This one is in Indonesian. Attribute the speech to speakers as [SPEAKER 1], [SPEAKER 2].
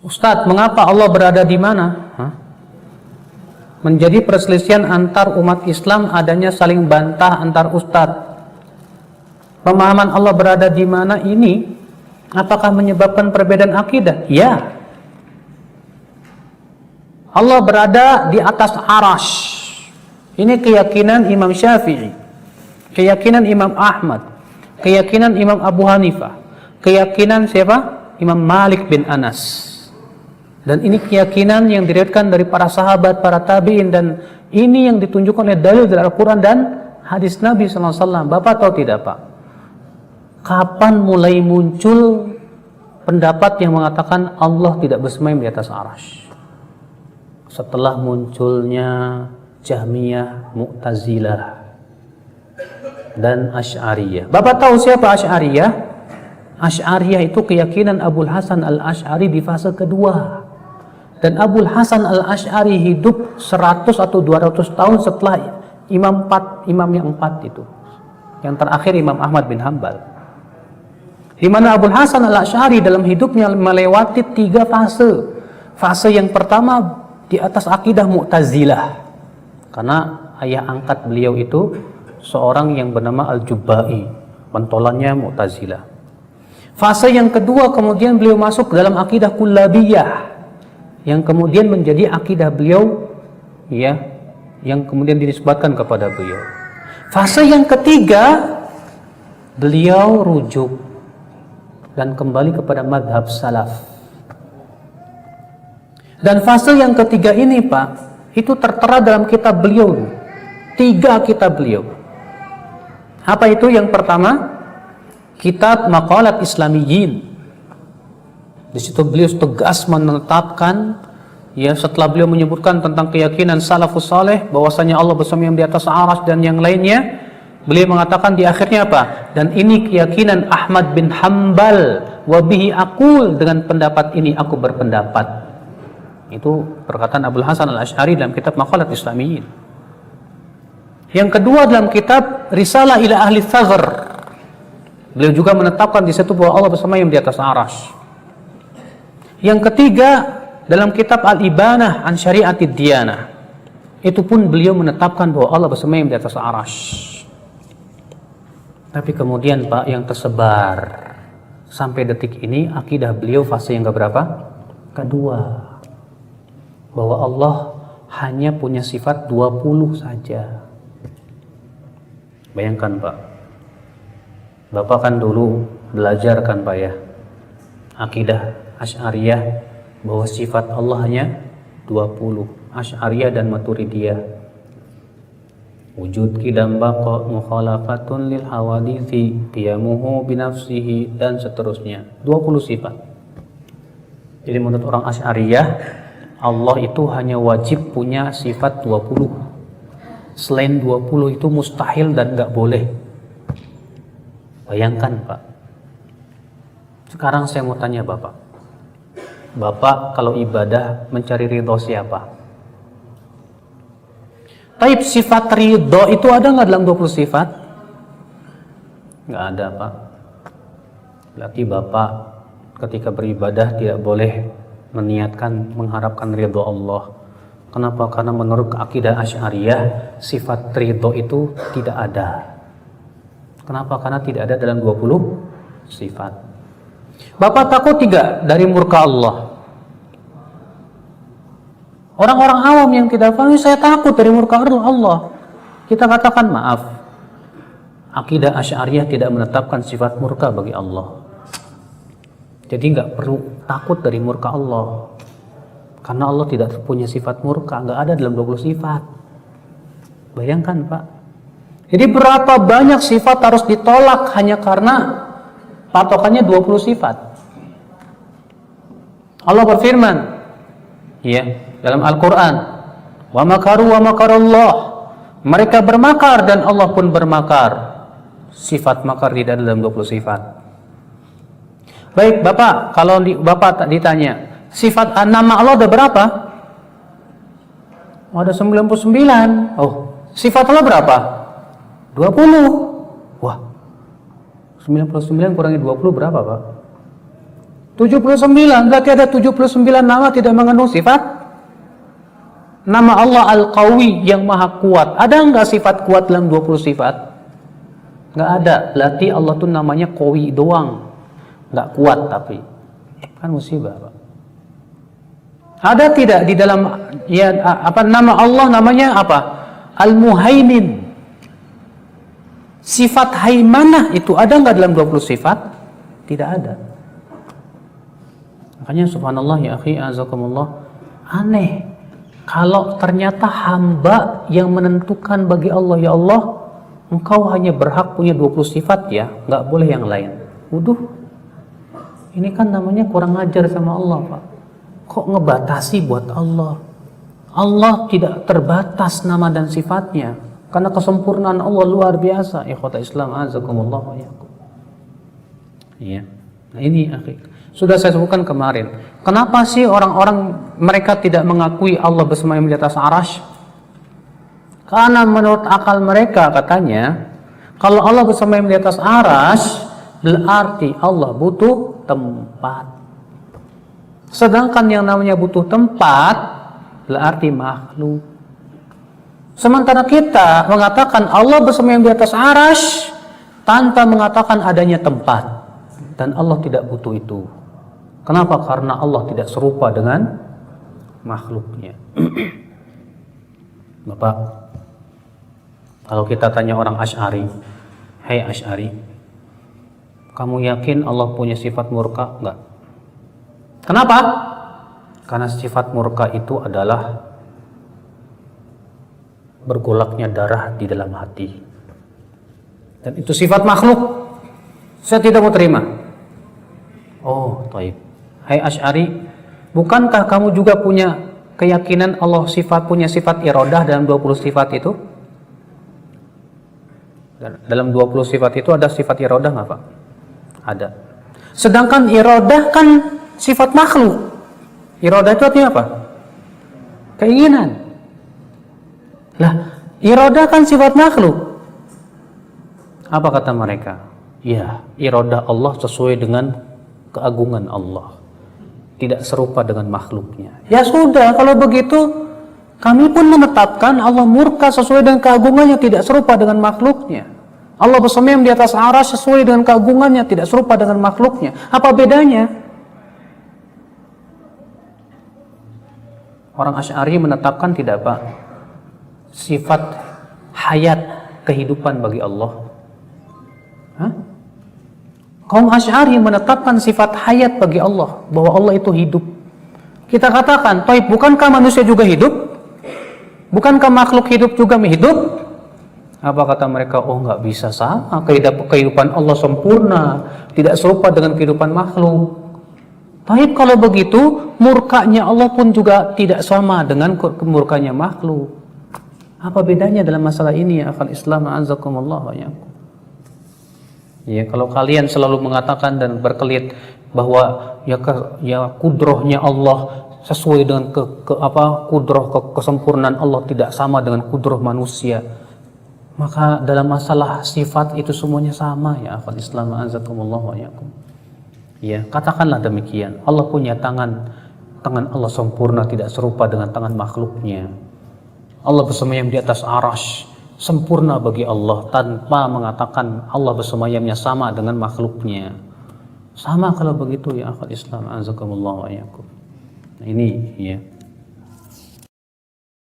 [SPEAKER 1] Ustadz, mengapa Allah berada di mana? Menjadi perselisihan antar umat Islam, adanya saling bantah antar ustadz. Pemahaman Allah berada di mana ini apakah menyebabkan perbedaan akidah? Ya. Allah berada di atas arash. Ini keyakinan Imam Syafi'i, keyakinan Imam Ahmad, keyakinan Imam Abu Hanifah, keyakinan siapa? Imam Malik bin Anas. Dan ini keyakinan yang diriwayatkan dari para sahabat, para tabi'in, dan ini yang ditunjukkan oleh dalil dari Al-Quran dan hadis Nabi SAW. Bapak tahu tidak, Pak? Kapan mulai muncul pendapat yang mengatakan Allah tidak bersemayam di atas arash? Setelah munculnya Jahmiyah, Mu'tazilah, dan Asy'ariyah. Bapak tahu siapa Asy'ariyah? Asy'ariyah itu keyakinan Abul Hasan al-Asy'ari di fase kedua. Dan Abul Hasan al-Asy'ari hidup 100 atau 200 tahun setelah imam yang empat itu. Yang terakhir Imam Ahmad bin Hanbal. Di mana Abul Hasan al-Asy'ari dalam hidupnya melewati 3 fase. Fase yang pertama di atas akidah Mu'tazilah. Karena ayah angkat beliau itu seorang yang bernama Al-Jubba'i, pentolannya Mu'tazilah. Fase yang kedua kemudian beliau masuk dalam akidah Kullabiyah, yang kemudian menjadi akidah beliau, ya, yang kemudian dinisbatkan kepada beliau. Fase yang ketiga beliau rujuk dan kembali kepada madhab salaf. Dan fase yang ketiga ini, Pak, itu tertera dalam kitab beliau, 3 kitab beliau. Apa itu? Yang pertama, kitab Maqalat Islamiyyin. Di situ beliau tegas menetapkan, ya, setelah beliau menyebutkan tentang keyakinan salafus saleh bahwasanya Allah bersemayam di atas arsy dan yang lainnya, beliau mengatakan di akhirnya apa? Dan ini keyakinan Ahmad bin Hanbal, wa bihi aqul, dengan pendapat ini aku berpendapat. Itu perkataan Abul Hasan al-Asy'ari dalam kitab Maqalat Islamiyyin. Yang kedua dalam kitab Risalah ila Ahli Thaghr, beliau juga menetapkan di situ bahwa Allah bersemayam di atas arsy. Yang ketiga dalam kitab Al-Ibanah an Syari'atid Diyanah, itu pun beliau menetapkan bahwa Allah bersemayam di atas arsy. Tapi kemudian, Pak, yang tersebar sampai detik ini akidah beliau fase yang keberapa? Kedua, bahwa Allah hanya punya sifat 20 saja. Bayangkan, Pak, Bapak kan dulu belajar kan, Pak, ya, akidah Asy'ariyah bahwa sifat Allah hanya 20. Asy'ariyah dan Maturidiyah, wujud qidam baqa mukhalafatun lil hawadithi qiyamuhu binafsihi, dan seterusnya. 20 sifat. Jadi menurut orang Asy'ariyah, Allah itu hanya wajib punya sifat 20. Selain 20 itu mustahil dan gak boleh. Bayangkan, Pak. Sekarang saya mau tanya Bapak. Bapak kalau ibadah mencari ridho siapa? Taib, sifat ridho itu ada nggak dalam 20 sifat? Nggak ada, Pak. Berarti Bapak ketika beribadah tidak boleh meniatkan mengharapkan ridho Allah. Kenapa? Karena menurut akidah Asy'ariyah sifat ridho itu tidak ada. Kenapa? Karena tidak ada dalam 20 sifat. Bapak takut tidak dari murka Allah? Orang-orang awam yang tidak paham, saya takut dari murka Allah. Kita katakan maaf, akidah Asy'ariyah tidak menetapkan sifat murka bagi Allah. Jadi nggak perlu takut dari murka Allah, karena Allah tidak punya sifat murka, nggak ada dalam 20 sifat. Bayangkan, Pak. Jadi berapa banyak sifat harus ditolak hanya karena patokannya 20 sifat. Allah berfirman, ya, dalam Al-Quran, wa makaru wa makarallah, mereka bermakar dan Allah pun bermakar. Sifat makar tidak dalam 20 sifat. Baik, Bapak, kalau Bapak ditanya, sifat nama Allah ada berapa? Oh, ada 99. Oh, sifat Allah berapa? 20. Wah, 99 kurangi 20 berapa, Pak? 79, berarti ada 79 nama tidak mengandung sifat. Nama Allah Al-Qawi yang maha kuat. Ada nggak sifat kuat dalam 20 sifat? Nggak ada. Berarti Allah tuh namanya Qawi doang. Nggak kuat tapi. Kan musibah, Pak. Ada tidak di dalam nama Allah namanya apa? Al-Muhaimin. Sifat haimanah itu ada nggak dalam 20 sifat? Tidak ada. Makanya subhanallah ya akhi azakumullah, aneh kalau ternyata hamba yang menentukan bagi Allah, ya Allah engkau hanya berhak punya 20 sifat ya, nggak boleh yang lain. Waduh, ini kan namanya kurang ajar sama Allah, Pak. Kok ngebatasi buat Allah? Allah tidak terbatas nama dan sifatnya, karena kesempurnaan Allah luar biasa. Ikhwata Islam azakumullah wa iyyakum. Iya. Nah ini akhi, sudah saya sebutkan kemarin. Kenapa sih orang-orang mereka tidak mengakui Allah bersemayam di atas arasy? Karena menurut akal mereka katanya, kalau Allah bersemayam di atas arasy berarti Allah butuh tempat. Sedangkan yang namanya butuh tempat berarti makhluk. Sementara kita mengatakan Allah bersemayam di atas arasy tanpa mengatakan adanya tempat, dan Allah tidak butuh itu. Kenapa? Karena Allah tidak serupa dengan makhluknya. Bapak, kalau kita tanya orang Asy'ari, "Hai Asy'ari, kamu yakin Allah punya sifat murka?" Enggak. Kenapa? Karena sifat murka itu adalah bergolaknya darah di dalam hati. Dan itu sifat makhluk. Saya tidak mau terima. Oh, taib. Hai Asy'ari, bukankah kamu juga punya keyakinan Allah punya sifat iradah dalam 20 sifat itu? Dalam 20 sifat itu ada sifat iradah nggak, Pak? Ada. Sedangkan iradah kan sifat makhluk. Iradah itu artinya apa? Keinginan. Lah, iradah kan sifat makhluk. Apa kata mereka? Ya, iradah Allah sesuai dengan keagungan Allah, tidak serupa dengan makhluknya. Ya sudah, kalau begitu kami pun menetapkan Allah murka sesuai dengan keagungannya, tidak serupa dengan makhluknya. Allah bersemayam di atas arasy sesuai dengan keagungannya, tidak serupa dengan makhluknya. Apa bedanya? Orang Asy'ari menetapkan tidak, Pak, sifat hayat, kehidupan bagi Allah. Hah? Kaum Asy'ari menetapkan sifat hayat bagi Allah, bahwa Allah itu hidup. Kita katakan, "Taib, bukankah manusia juga hidup? Bukankah makhluk hidup juga hidup?" Apa kata mereka? Oh, nggak bisa sama. Kehidupan Allah sempurna, tidak serupa dengan kehidupan makhluk. Taib, kalau begitu, murkanya Allah pun juga tidak sama dengan murkanya makhluk. Apa bedanya dalam masalah ini ya akhal Islam azakumullah wa iyyakum? Ya, kalau kalian selalu mengatakan dan berkelit bahwa ya kudrohnya Allah sesuai dengan kesempurnaan Allah tidak sama dengan kudroh manusia, maka dalam masalah sifat itu semuanya sama ya akhwat Islam azakumullah wa iyyakum. Ya, katakanlah demikian. Allah punya tangan Allah sempurna, tidak serupa dengan tangan makhluknya. Allah bersemayam di atas arasy, sempurna bagi Allah, tanpa mengatakan Allah bersemayamnya sama dengan makhluknya. Sama kalau begitu ya akhwat Islam azakumullah wa iyyakum. Nah, ini ya